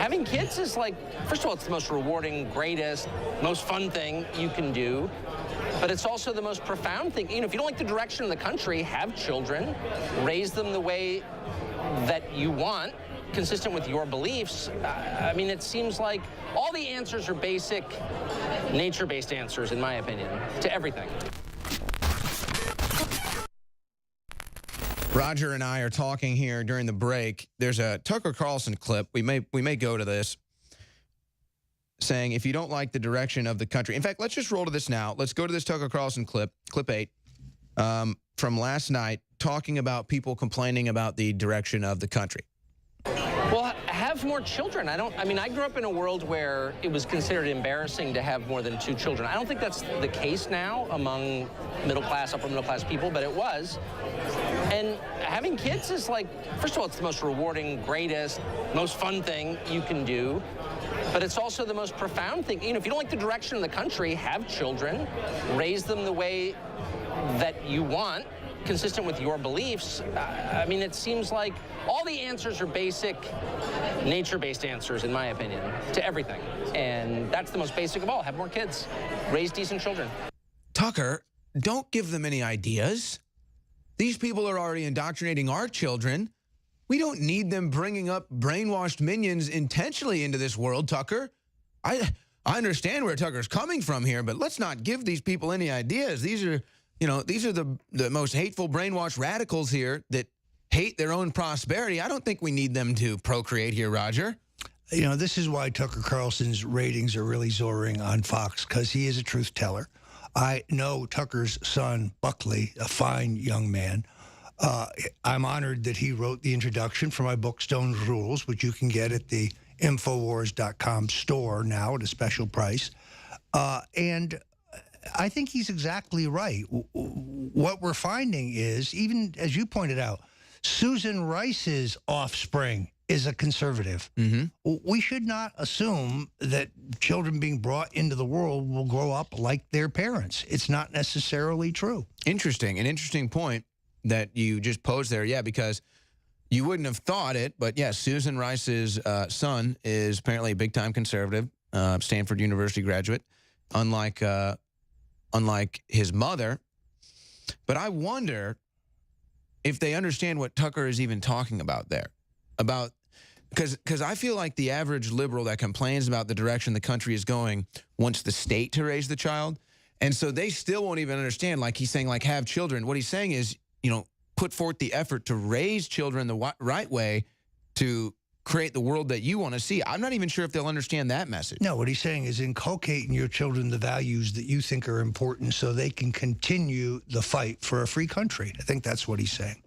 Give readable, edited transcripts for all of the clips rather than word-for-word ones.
having kids is like, first of all, it's the most rewarding, greatest, most fun thing you can do. But it's also the most profound thing. You know, if you don't like the direction of the country, have children, raise them the way that you want, consistent with your beliefs. I mean, it seems like all the answers are basic, nature-based answers, in my opinion, to everything. Roger and I are talking here during the break. There's a Tucker Carlson clip. We may go to this, saying if you don't like the direction of the country. In fact, let's just roll to this now. Let's go to this Tucker Carlson clip, clip 8, from last night, talking about people complaining about the direction of the country. Well, have more children. I mean, I grew up in a world where it was considered embarrassing to have more than 2 children. I don't think that's the case now among middle class, upper middle class people, but it was. And having kids is like, first of all, it's the most rewarding, greatest, most fun thing you can do. But it's also the most profound thing. You know, if you don't like the direction of the country, have children, raise them the way that you want, consistent with your beliefs. I mean, it seems like all the answers are basic, nature-based answers, in my opinion, to everything. And that's the most basic of all. Have more kids. Raise decent children. Tucker, don't give them any ideas. These people are already indoctrinating our children. We don't need them bringing up brainwashed minions intentionally into this world, Tucker. I understand where Tucker's coming from here, but let's not give these people any ideas. These are, you know, these are the most hateful brainwashed radicals here that hate their own prosperity. I don't think we need them to procreate here, Roger. You know, this is why Tucker Carlson's ratings are really soaring on Fox, because he is a truth teller. I know Tucker's son, Buckley, a fine young man. I'm honored that he wrote the introduction for my book, Stone's Rules, which you can get at the Infowars.com store now at a special price. And I think he's exactly right. What we're finding is, even as you pointed out, Susan Rice's offspring is a conservative. We should not assume that children being brought into the world will grow up like their parents. It's not necessarily true. Interesting. An interesting point that you just posed there. Yeah, because you wouldn't have thought it, but yes, Susan Rice's son is apparently a big-time conservative, Stanford University graduate, unlike his mother. But I wonder if they understand what Tucker is even talking about there. Because I feel like the average liberal that complains about the direction the country is going wants the state to raise the child. And so they still won't even understand, like he's saying, like, have children. What he's saying is, you know, put forth the effort to raise children the right way to create the world that you want to see. I'm not even sure if they'll understand that message. No, what he's saying is inculcate in your children the values that you think are important so they can continue the fight for a free country. I think that's what he's saying.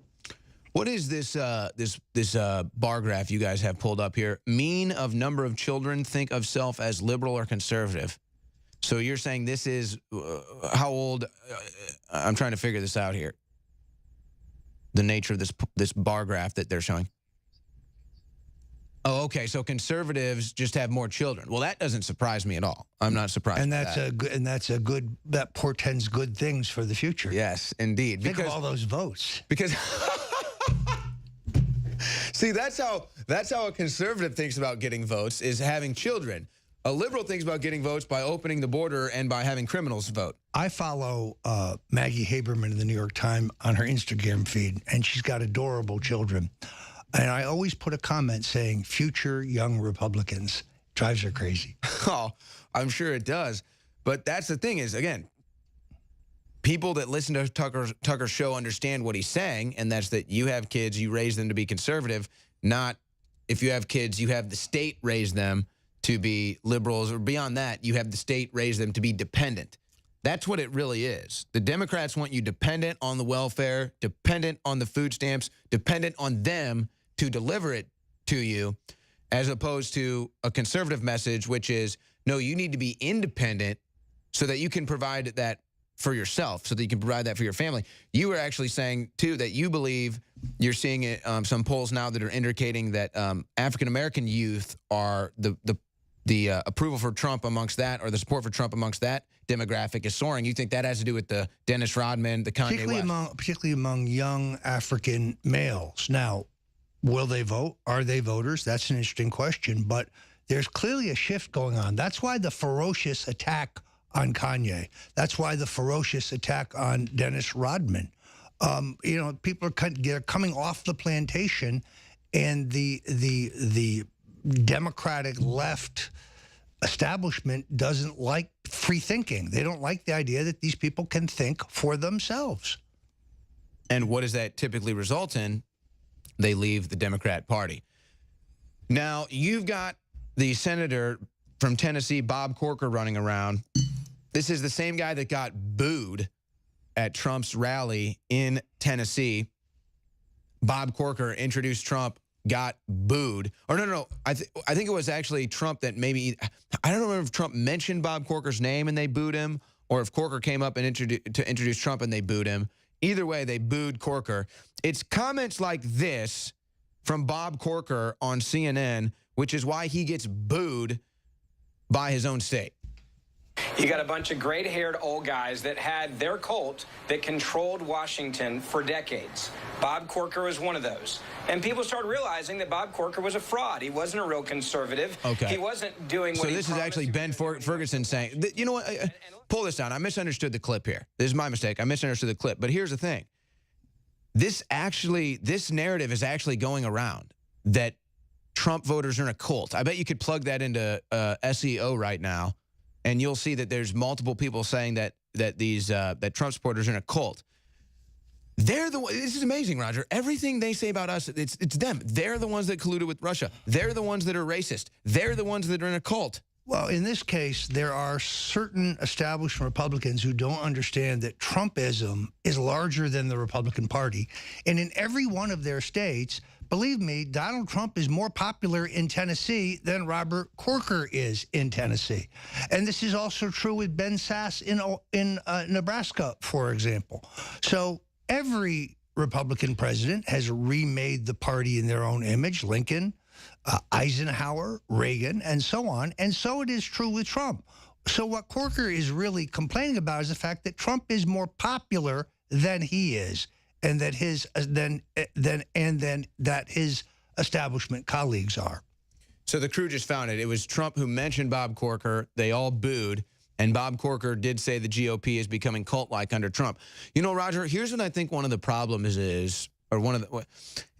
What is this this bar graph you guys have pulled up here? Mean of number of children think of self as liberal or conservative. So you're saying this is how old? I'm trying to figure this out here. The nature of this bar graph that they're showing. Oh, okay. So conservatives just have more children. Well, that doesn't surprise me at all. I'm not surprised. And that portends good things for the future. Yes, indeed. Think of all those votes. Because see, that's how a conservative thinks about getting votes, is having children. A liberal thinks about getting votes by opening the border and by having criminals vote. I follow Maggie Haberman of the New York Times on her Instagram feed, and she's got adorable children. And I always put a comment saying, future young Republicans. Drives her crazy. Oh, I'm sure it does. But that's the thing is, again, people that listen to Tucker's show understand what he's saying, and that's that you have kids, you raise them to be conservative, not if you have kids, you have the state raise them to be liberals, or beyond that, you have the state raise them to be dependent. That's what it really is. The Democrats want you dependent on the welfare, dependent on the food stamps, dependent on them to deliver it to you, as opposed to a conservative message, which is, no, you need to be independent so that you can provide that for yourself, so that you can provide that for your family. You were actually saying, too, that you believe, you're seeing it, some polls now that are indicating that African-American youth are the approval for Trump amongst that, or the support for Trump amongst that demographic is soaring. You think that has to do with the Dennis Rodman, the Kanye West? Particularly among young African males. Now, will they vote? Are they voters? That's an interesting question. But There's clearly a shift going on. That's why the ferocious attack on Kanye. That's why the ferocious attack on Dennis Rodman. You know, people are coming off the plantation, and the Democratic left establishment doesn't like free thinking. They don't like the idea that these people can think for themselves. And what does that typically result in? They leave the Democrat Party. Now, you've got the senator from Tennessee, Bob Corker, running around. This is the same guy that got booed at Trump's rally in Tennessee. Bob Corker introduced Trump, got booed. Or no. I think it was actually Trump that maybe, I don't remember if Trump mentioned Bob Corker's name and they booed him, or if Corker came up and introduce Trump and they booed him. Either way, they booed Corker. It's comments like this from Bob Corker on CNN, which is why he gets booed by his own state. You got a bunch of gray-haired old guys that had their cult that controlled Washington for decades. Bob Corker was one of those. And people started realizing that Bob Corker was a fraud. He wasn't a real conservative. Okay. He wasn't doing what he promised. So this is actually Ben Ferguson saying, you know what, pull this down. I misunderstood the clip here. This is my mistake. I misunderstood the clip. But here's the thing. This narrative is actually going around that Trump voters are in a cult. I bet you could plug that into SEO right now, and you'll see that there's multiple people saying that Trump supporters are in a cult. They're the ones. This is amazing, Roger. Everything they say about us, it's them. They're the ones that colluded with Russia. They're the ones that are racist. They're the ones that are in a cult. Well, in this case, there are certain establishment Republicans who don't understand that Trumpism is larger than the Republican Party. And in every one of their states, believe me, Donald Trump is more popular in Tennessee than Robert Corker is in Tennessee. And this is also true with Ben Sasse in Nebraska, for example. So every Republican president has remade the party in their own image. Lincoln, Eisenhower, Reagan, and so on. And so it is true with Trump. So what Corker is really complaining about is the fact that Trump is more popular than he is, and that his establishment colleagues are. So the crew just found it. It was Trump who mentioned Bob Corker. They all booed. And Bob Corker did say the GOP is becoming cult-like under Trump. You know, Roger, here's what I think one of the problems is,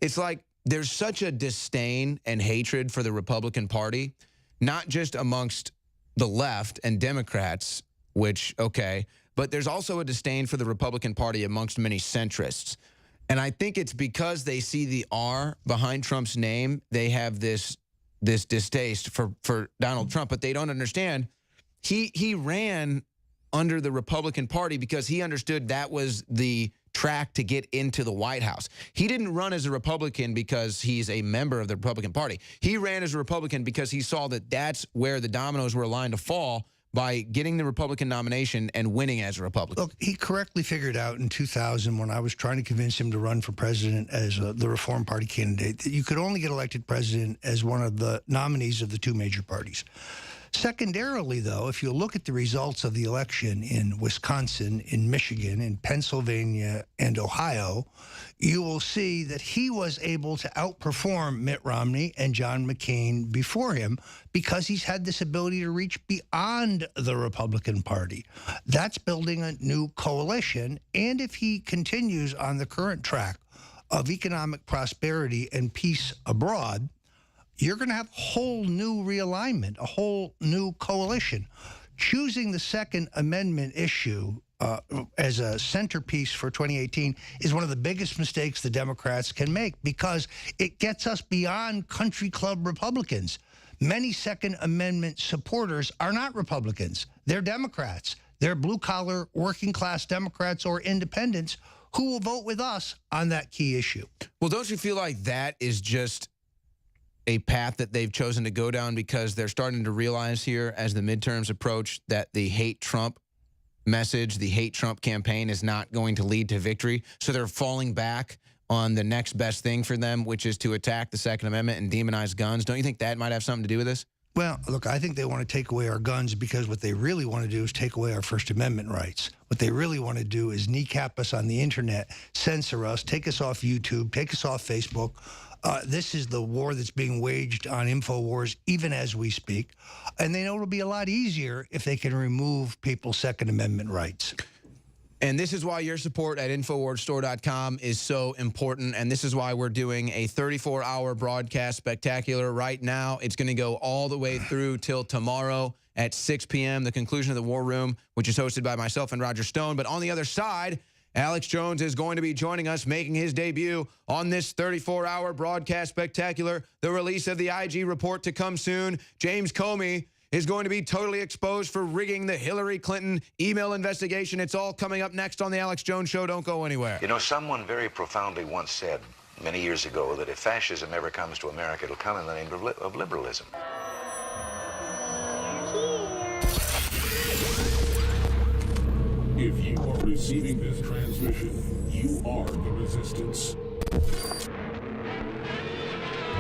it's like there's such a disdain and hatred for the Republican Party, not just amongst the left and Democrats, which, okay, but there's also a disdain for the Republican Party amongst many centrists. And I think it's because they see the R behind Trump's name, they have this distaste for Donald Trump, but they don't understand. He ran under the Republican Party because he understood that was the track to get into the White House. He didn't run as a Republican because he's a member of the Republican Party. He ran as a Republican because he saw that that's where the dominoes were aligned to fall by getting the Republican nomination and winning as a Republican. Look, he correctly figured out in 2000 when I was trying to convince him to run for president as the Reform Party candidate that you could only get elected president as one of the nominees of the two major parties. Secondarily, though, if you look at the results of the election in Wisconsin, in Michigan, in Pennsylvania, and Ohio, you will see that he was able to outperform Mitt Romney and John McCain before him because he's had this ability to reach beyond the Republican Party. That's building a new coalition, and if he continues on the current track of economic prosperity and peace abroad, you're going to have a whole new realignment, a whole new coalition. Choosing the Second Amendment issue as a centerpiece for 2018 is one of the biggest mistakes the Democrats can make because it gets us beyond country club Republicans. Many Second Amendment supporters are not Republicans. They're Democrats. They're blue-collar, working-class Democrats or independents who will vote with us on that key issue. Well, don't you feel like that is just a path that they've chosen to go down because they're starting to realize here as the midterms approach that the hate Trump message, the hate Trump campaign is not going to lead to victory. So they're falling back on the next best thing for them, which is to attack the Second Amendment and demonize guns. Don't you think that might have something to do with this? Well, look, I think they want to take away our guns because what they really want to do is take away our First Amendment rights. What they really want to do is kneecap us on the internet, censor us, take us off YouTube, take us off Facebook. This is the war that's being waged on InfoWars even as we speak. And they know it'll be a lot easier if they can remove people's Second Amendment rights. And this is why your support at InfoWarsStore.com is so important. And this is why we're doing a 34-hour broadcast spectacular right now. It's going to go all the way through till tomorrow at 6 p.m., the conclusion of the War Room, which is hosted by myself and Roger Stone. But on the other side, Alex Jones is going to be joining us, making his debut on this 34-hour broadcast spectacular. The release of the IG report to come soon. James Comey is going to be totally exposed for rigging the Hillary Clinton email investigation. It's all coming up next on the Alex Jones Show. Don't go anywhere. You know, someone very profoundly once said many years ago that if fascism ever comes to America, it'll come in the name of liberalism. If you are receiving this transmission, you are the resistance.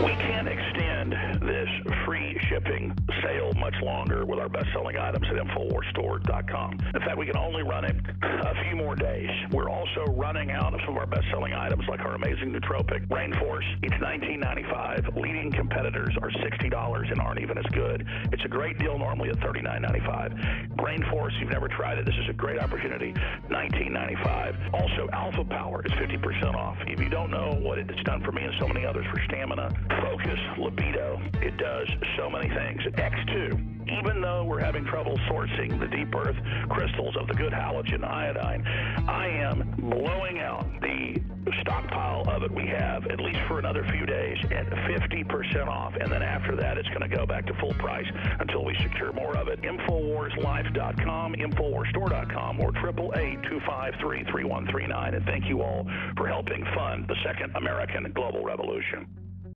We can't extend this free shipping sale much longer with our best-selling items at InfoWarsStore.com. In fact, we can only run it a few more days. We're also running out of some of our best-selling items like our amazing nootropic Rainforce. It's $19.95. Leading competitors are $60 and aren't even as good. It's a great deal normally at $39.95. Rainforce, you've never tried it, this is a great opportunity, $19.95. Also, Alpha Power is 50% off. If you don't know what it's done for me and so many others for stamina, focus, libido, it does so many things. X2, even though we're having trouble sourcing the deep earth crystals of the good halogen iodine, I am blowing out the stockpile of it we have, at least for another few days, at 50% off. And then after that, it's going to go back to full price until we secure more of it. InfoWarsLife.com, InfoWarsStore.com, or 888-253-3139. And thank you all for helping fund the Second American Global Revolution.